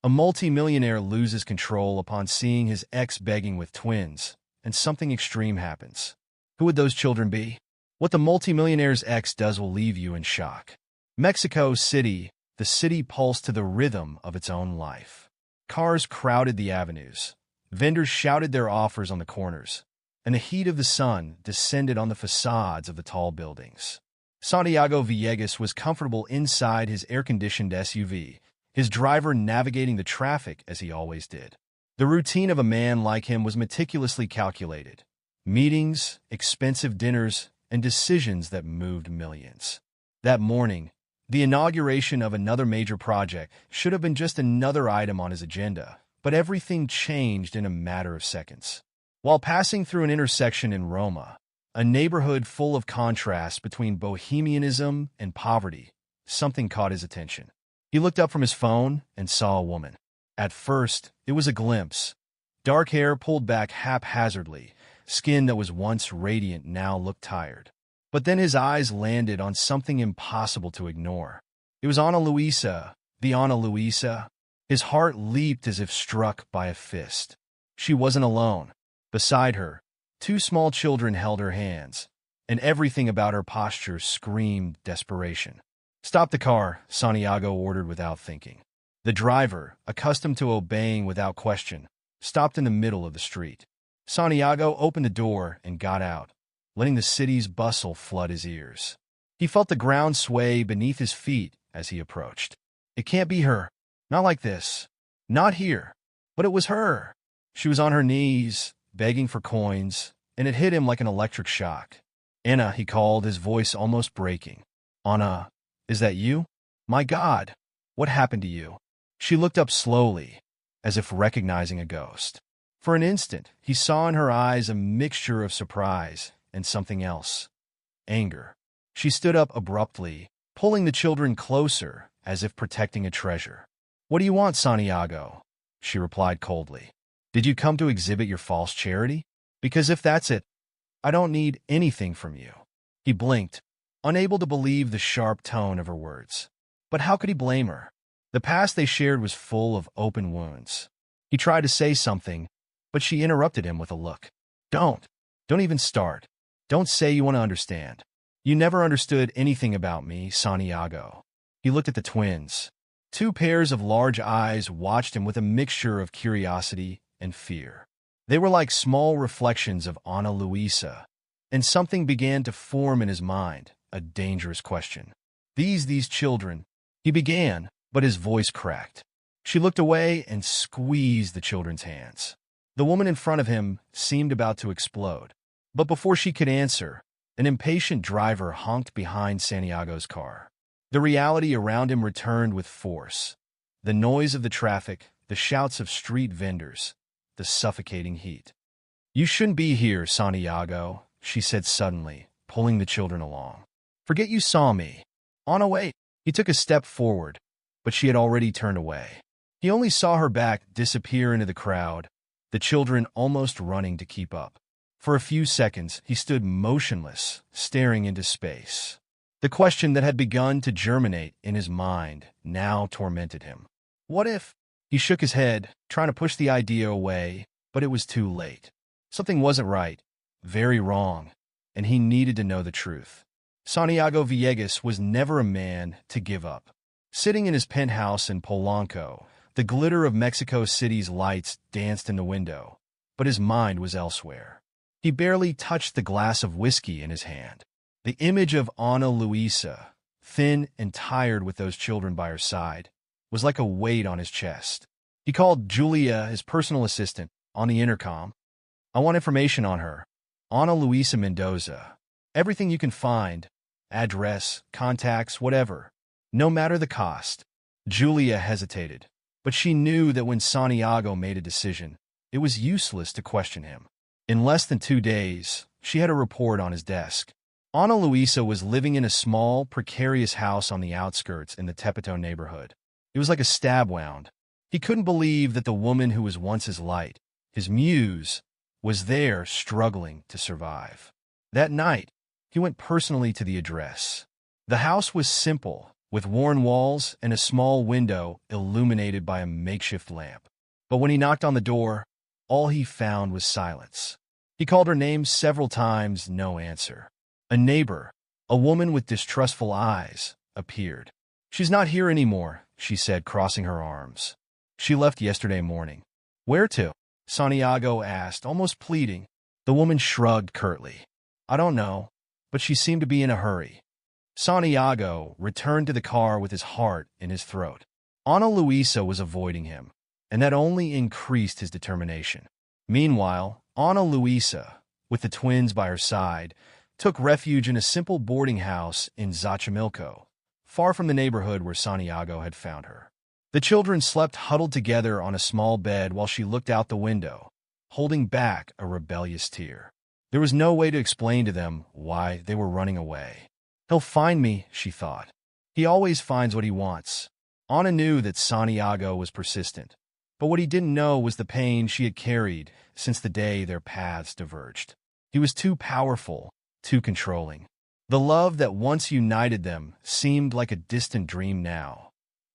A multi-millionaire loses control upon seeing his ex begging with twins, and something extreme happens. Who would those children be? What the multimillionaire's ex does will leave you in shock. Mexico City, the city pulsed to the rhythm of its own life. Cars crowded the avenues. Vendors shouted their offers on the corners, and the heat of the sun descended on the facades of the tall buildings. Santiago Villegas was comfortable inside his air-conditioned SUV, his driver navigating the traffic as he always did. The routine of a man like him was meticulously calculated. Meetings, expensive dinners, and decisions that moved millions. That morning, the inauguration of another major project should have been just another item on his agenda, but everything changed in a matter of seconds. While passing through an intersection in Roma, a neighborhood full of contrast between bohemianism and poverty, something caught his attention. He looked up from his phone and saw a woman. At first, it was a glimpse. Dark hair pulled back haphazardly, skin that was once radiant now looked tired. But then his eyes landed on something impossible to ignore. It was Ana Luisa, the Ana Luisa. His heart leaped as if struck by a fist. She wasn't alone. Beside her, two small children held her hands, and everything about her posture screamed desperation. "Stop the car," Santiago ordered without thinking. The driver, accustomed to obeying without question, stopped in the middle of the street. Santiago opened the door and got out, letting the city's bustle flood his ears. He felt the ground sway beneath his feet as he approached. It can't be her. Not like this. Not here. But it was her. She was on her knees, begging for coins, and it hit him like an electric shock. "Anna," he called, his voice almost breaking. "Anna, is that you? My God, what happened to you?" She looked up slowly, as if recognizing a ghost. For an instant, he saw in her eyes a mixture of surprise and something else. Anger. She stood up abruptly, pulling the children closer, as if protecting a treasure. "What do you want, Santiago?" she replied coldly. "Did you come to exhibit your false charity? Because if that's it, I don't need anything from you." He blinked, unable to believe the sharp tone of her words. But how could he blame her? The past they shared was full of open wounds. He tried to say something, but she interrupted him with a look. Don't even start. Don't say you want to understand. You never understood anything about me, Santiago." He looked at the twins. Two pairs of large eyes watched him with a mixture of curiosity and fear. They were like small reflections of Ana Luisa, and something began to form in his mind, a dangerous question. These children, he began, but his voice cracked. She looked away and squeezed the children's hands. The woman in front of him seemed about to explode. But before she could answer, an impatient driver honked behind Santiago's car. The reality around him returned with force. The noise of the traffic, the shouts of street vendors, the suffocating heat. "You shouldn't be here, Santiago," she said suddenly, pulling the children along. "Forget you saw me." "Anna, wait." He took a step forward, but she had already turned away. He only saw her back disappear into the crowd, the children almost running to keep up. For a few seconds, he stood motionless, staring into space. The question that had begun to germinate in his mind now tormented him. What if? He shook his head, trying to push the idea away, but it was too late. Something wasn't right, very wrong, and he needed to know the truth. Santiago Villegas was never a man to give up. Sitting in his penthouse in Polanco, the glitter of Mexico City's lights danced in the window, but his mind was elsewhere. He barely touched the glass of whiskey in his hand. The image of Ana Luisa, thin and tired with those children by her side, was like a weight on his chest. He called Julia, his personal assistant, on the intercom. "I want information on her. Ana Luisa Mendoza. Everything you can find. Address, contacts, whatever. No matter the cost." Julia hesitated, but she knew that when Santiago made a decision, it was useless to question him. In less than 2 days, she had a report on his desk. Ana Luisa was living in a small, precarious house on the outskirts in the Tepito neighborhood. It was like a stab wound. He couldn't believe that the woman who was once his light, his muse, was there struggling to survive. That night, he went personally to the address. The house was simple, with worn walls and a small window illuminated by a makeshift lamp. But when he knocked on the door, all he found was silence. He called her name several times, no answer. A neighbor, a woman with distrustful eyes, appeared. "She's not here anymore," she said, crossing her arms. "She left yesterday morning." "Where to?" Santiago asked, almost pleading. The woman shrugged curtly. "I don't know, but she seemed to be in a hurry." Santiago returned to the car with his heart in his throat. Ana Luisa was avoiding him, and that only increased his determination. Meanwhile, Ana Luisa, with the twins by her side, took refuge in a simple boarding house in Xochimilco, far from the neighborhood where Santiago had found her. The children slept huddled together on a small bed while she looked out the window, holding back a rebellious tear. There was no way to explain to them why they were running away. "He'll find me," she thought. "He always finds what he wants." Ana knew that Santiago was persistent, but what he didn't know was the pain she had carried since the day their paths diverged. He was too powerful, too controlling. The love that once united them seemed like a distant dream now,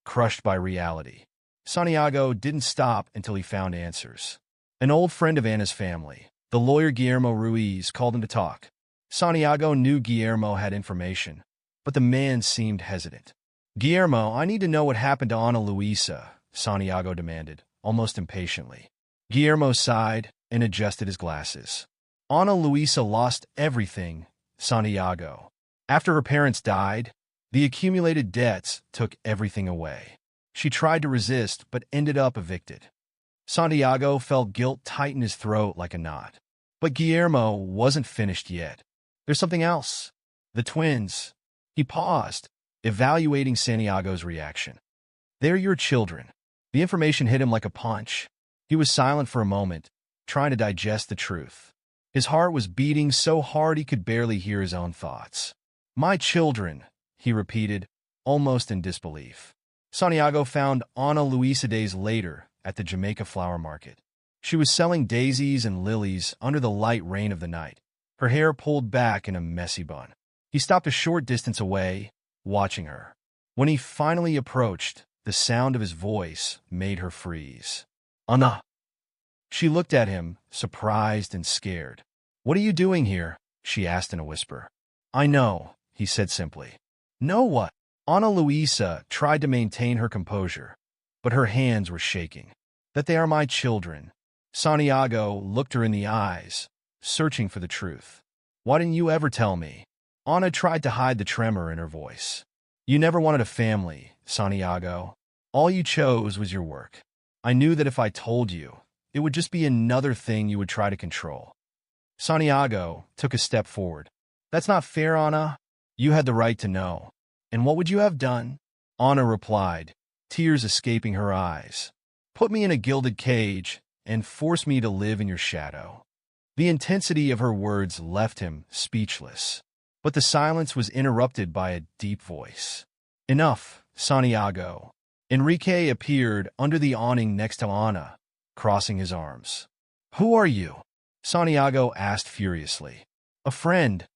crushed by reality. Santiago didn't stop until he found answers. An old friend of Anna's family, the lawyer Guillermo Ruiz, called him to talk. Santiago knew Guillermo had information, but the man seemed hesitant. "Guillermo, I need to know what happened to Ana Luisa," Santiago demanded, almost impatiently. Guillermo sighed and adjusted his glasses. "Ana Luisa lost everything, Santiago. After her parents died, the accumulated debts took everything away. She tried to resist, but ended up evicted." Santiago felt guilt tighten his throat like a knot. But Guillermo wasn't finished yet. "There's something else. The twins." He paused, evaluating Santiago's reaction. "They're your children." The information hit him like a punch. He was silent for a moment, trying to digest the truth. His heart was beating so hard he could barely hear his own thoughts. "My children," he repeated, almost in disbelief. Santiago found Ana Luisa days later at the Jamaica flower market. She was selling daisies and lilies under the light rain of the night, her hair pulled back in a messy bun. He stopped a short distance away, watching her. When he finally approached, the sound of his voice made her freeze. "Ana." She looked at him, surprised and scared. "What are you doing here?" she asked in a whisper. "I know," he said simply. "Know what?" Ana Luisa tried to maintain her composure, but her hands were shaking. "That they are my children." Santiago looked her in the eyes, searching for the truth. "Why didn't you ever tell me?" Ana tried to hide the tremor in her voice. "You never wanted a family, Santiago. All you chose was your work. I knew that if I told you, it would just be another thing you would try to control." Santiago took a step forward. "That's not fair, Ana. You had the right to know. And what would you have done?" Ana replied, tears escaping her eyes. "Put me in a gilded cage and force me to live in your shadow." The intensity of her words left him speechless, but the silence was interrupted by a deep voice. "Enough, Santiago." Enrique appeared under the awning next to Ana, crossing his arms. "Who are you?" Santiago asked furiously. "A friend."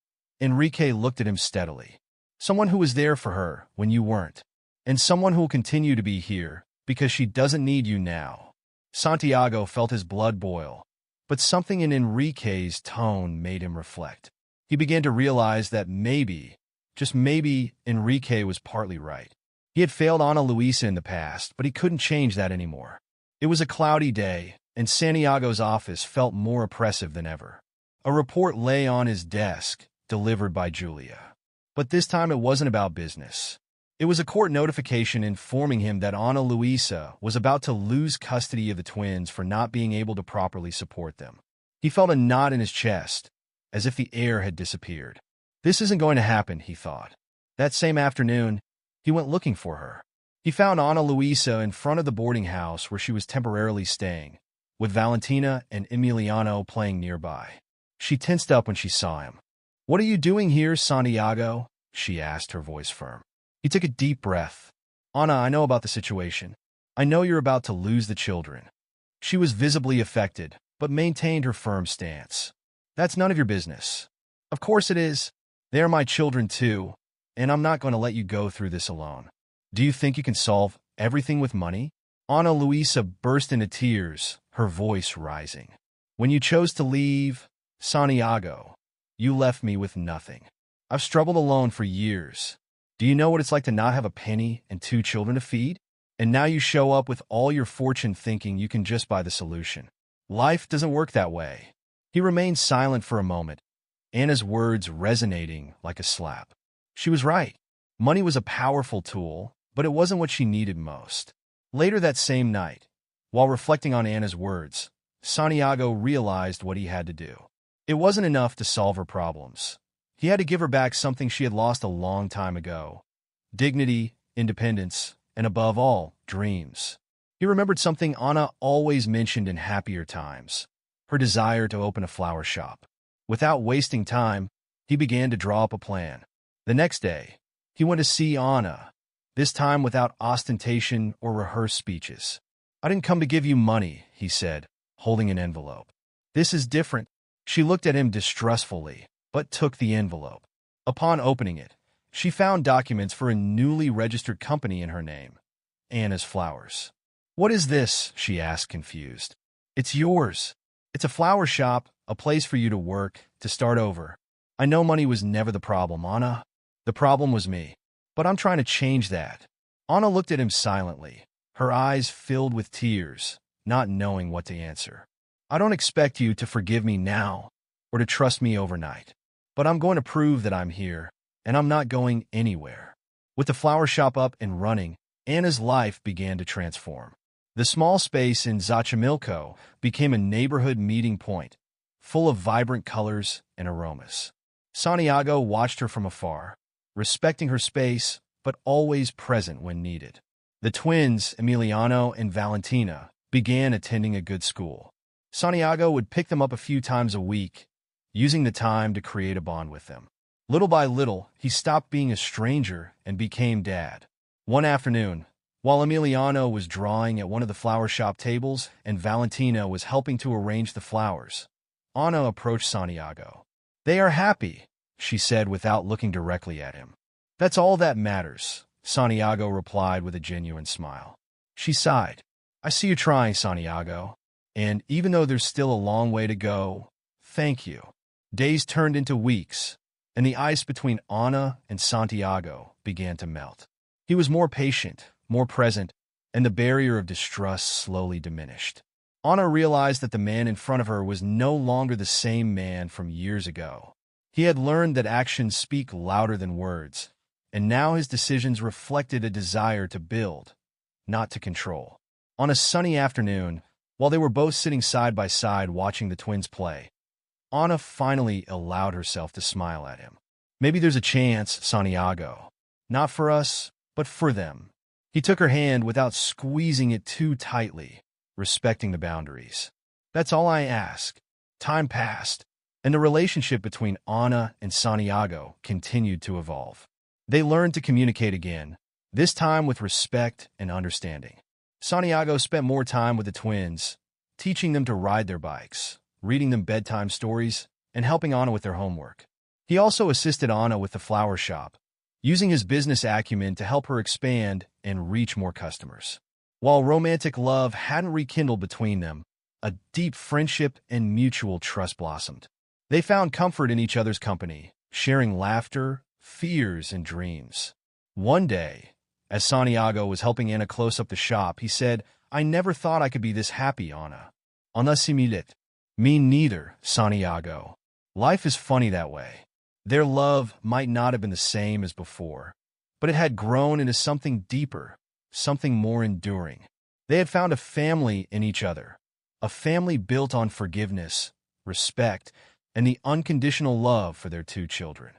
Enrique looked at him steadily. "Someone who was there for her when you weren't, and someone who will continue to be here because she doesn't need you now." Santiago felt his blood boil, but something in Enrique's tone made him reflect. He began to realize that maybe, just maybe, Enrique was partly right. He had failed Ana Luisa in the past, but he couldn't change that anymore. It was a cloudy day, and Santiago's office felt more oppressive than ever. A report lay on his desk, delivered by Julia. But this time it wasn't about business. It was a court notification informing him that Ana Luisa was about to lose custody of the twins for not being able to properly support them. He felt a knot in his chest, as if the air had disappeared. This isn't going to happen, he thought. That same afternoon, he went looking for her. He found Ana Luisa in front of the boarding house where she was temporarily staying, with Valentina and Emiliano playing nearby. She tensed up when she saw him. "What are you doing here, Santiago?" she asked, her voice firm. He took a deep breath. "Ana, I know about the situation. I know you're about to lose the children." She was visibly affected, but maintained her firm stance. "That's none of your business." "Of course it is. They are my children too. and I'm not going to let you go through this alone. Do you think you can solve everything with money? Ana Luisa burst into tears, her voice rising. When you chose to leave, Santiago, you left me with nothing. I've struggled alone for years. Do you know what it's like to not have a penny and 2 children to feed? And now you show up with all your fortune thinking you can just buy the solution. Life doesn't work that way. He remained silent for a moment, Anna's words resonating like a slap. She was right. Money was a powerful tool, but it wasn't what she needed most. Later that same night, while reflecting on Anna's words, Santiago realized what he had to do. It wasn't enough to solve her problems. He had to give her back something she had lost a long time ago: dignity, independence, and above all, dreams. He remembered something Anna always mentioned in happier times: her desire to open a flower shop. Without wasting time, he began to draw up a plan. The next day, he went to see Anna, this time without ostentation or rehearsed speeches. "I didn't come to give you money," he said, holding an envelope. "This is different." She looked at him distrustfully, but took the envelope. Upon opening it, she found documents for a newly registered company in her name, Anna's Flowers. "What is this?" she asked, confused. "It's yours. It's a flower shop, a place for you to work, to start over. I know money was never the problem, Anna. The problem was me. But I'm trying to change that." Anna looked at him silently, her eyes filled with tears, not knowing what to answer. "I don't expect you to forgive me now or to trust me overnight. But I'm going to prove that I'm here, and I'm not going anywhere." With the flower shop up and running, Anna's life began to transform. The small space in Xochimilco became a neighborhood meeting point, full of vibrant colors and aromas. Santiago watched her from afar, respecting her space, but always present when needed. The twins, Emiliano and Valentina, began attending a good school. Santiago would pick them up a few times a week, using the time to create a bond with them. Little by little, he stopped being a stranger and became dad. One afternoon, while Emiliano was drawing at one of the flower shop tables and Valentina was helping to arrange the flowers, Anna approached Santiago. "They are happy," she said without looking directly at him. "That's all that matters," Santiago replied with a genuine smile. She sighed. "I see you trying, Santiago. And even though there's still a long way to go, thank you." Days turned into weeks, and the ice between Anna and Santiago began to melt. He was more patient, more present, and the barrier of distrust slowly diminished. Anna realized that the man in front of her was no longer the same man from years ago. He had learned that actions speak louder than words, and now his decisions reflected a desire to build, not to control. On a sunny afternoon, while they were both sitting side by side watching the twins play, Anna finally allowed herself to smile at him. "Maybe there's a chance, Santiago. Not for us, but for them." He took her hand without squeezing it too tightly, respecting the boundaries. "That's all I ask." Time passed, and the relationship between Anna and Santiago continued to evolve. They learned to communicate again, this time with respect and understanding. Santiago spent more time with the twins, teaching them to ride their bikes, reading them bedtime stories, and helping Anna with their homework. He also assisted Anna with the flower shop, using his business acumen to help her expand and reach more customers. While romantic love hadn't rekindled between them, a deep friendship and mutual trust blossomed. They found comfort in each other's company, sharing laughter, fears, and dreams. One day, as Santiago was helping Anna close up the shop, he said, "I never thought I could be this happy, Anna." "Anna similit." "Me neither, Santiago. Life is funny that way." Their love might not have been the same as before, but it had grown into something deeper, something more enduring. They had found a family in each other, a family built on forgiveness, respect, and the unconditional love for their 2 children.